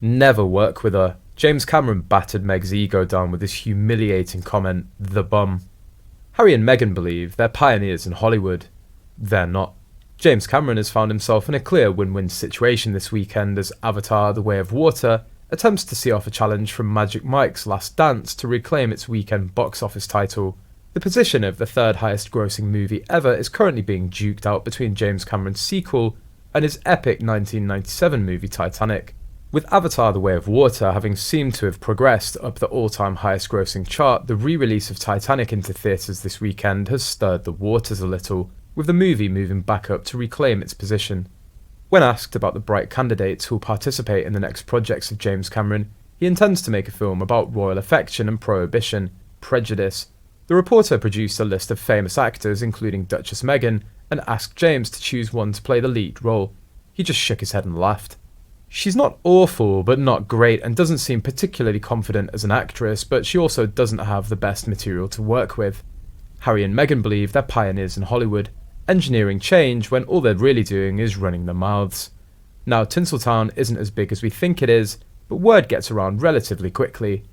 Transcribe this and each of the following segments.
Never work with her. James Cameron battered Meg's ego down with his humiliating comment, "the bum." Harry and Meghan believe they're pioneers in Hollywood. They're not. James Cameron has found himself in a clear win-win situation this weekend as Avatar: The Way of Water attempts to see off a challenge from Magic Mike's Last Dance to reclaim its weekend box office title. The position of the third highest grossing movie ever is currently being duked out between James Cameron's sequel and his epic 1997 movie Titanic, with Avatar: The Way of Water having seemed to have progressed up the all-time highest grossing chart. The re-release of Titanic into theatres this weekend has stirred the waters a little, with the movie moving back up to reclaim its position. When asked about the bright candidates who will participate in the next projects of James Cameron, he intends to make a film about royal affection and prohibition, prejudice. The reporter produced a list of famous actors including Duchess Meghan and asked James to choose one to play the lead role. He just shook his head and laughed. She's not awful, but not great, and doesn't seem particularly confident as an actress, but she also doesn't have the best material to work with. Harry and Meghan believe they're pioneers in Hollywood, engineering change when all they're really doing is running their mouths. Now, Tinseltown isn't as big as we think it is, but word gets around relatively quickly.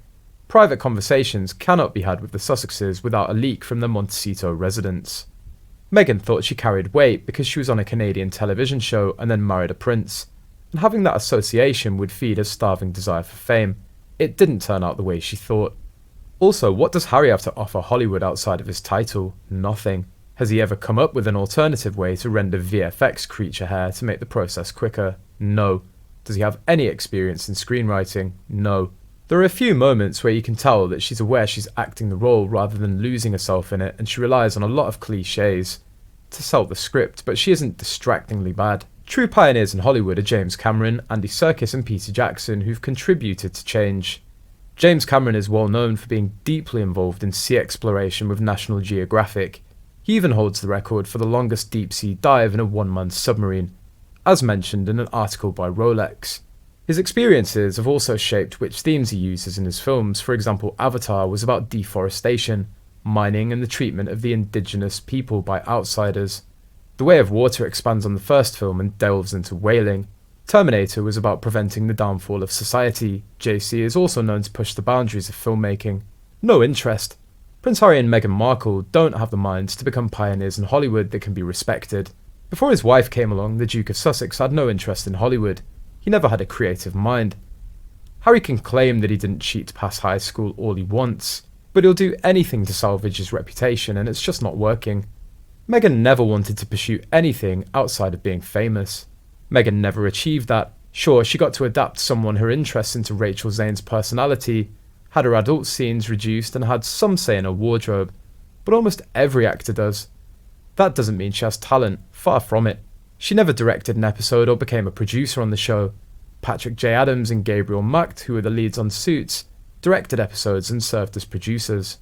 Private conversations cannot be had with the Sussexes without a leak from the Montecito residence. Meghan thought she carried weight because she was on a Canadian television show and then married a prince, and having that association would feed a starving desire for fame. It didn't turn out the way she thought. Also, what does Harry have to offer Hollywood outside of his title? Nothing. Has he ever come up with an alternative way to render VFX creature hair to make the process quicker? No. Does he have any experience in screenwriting? No. There are a few moments where you can tell that she's aware she's acting the role rather than losing herself in it, and she relies on a lot of cliches to sell the script, but she isn't distractingly bad. True pioneers in Hollywood are James Cameron, Andy Serkis and Peter Jackson, who've contributed to change. James Cameron is well known for being deeply involved in sea exploration with National Geographic. He even holds the record for the longest deep-sea dive in a one-man submarine, as mentioned in an article by Rolex. His experiences have also shaped which themes he uses in his films. For example, Avatar was about deforestation, mining and the treatment of the indigenous people by outsiders. The Way of Water expands on the first film and delves into whaling. Terminator was about preventing the downfall of society. JC is also known to push the boundaries of filmmaking. No interest. Prince Harry and Meghan Markle don't have the minds to become pioneers in Hollywood that can be respected. Before his wife came along, the Duke of Sussex had no interest in Hollywood. He never had a creative mind. Harry can claim that he didn't cheat past high school all he wants, but he'll do anything to salvage his reputation, and it's just not working. Meghan never wanted to pursue anything outside of being famous. Meghan never achieved that. Sure, she got to adapt someone her interests into Rachel Zane's personality, had her adult scenes reduced and had some say in her wardrobe, but almost every actor does. That doesn't mean she has talent, far from it. She never directed an episode or became a producer on the show. Patrick J. Adams and Gabriel Macht, who were the leads on Suits, directed episodes and served as producers.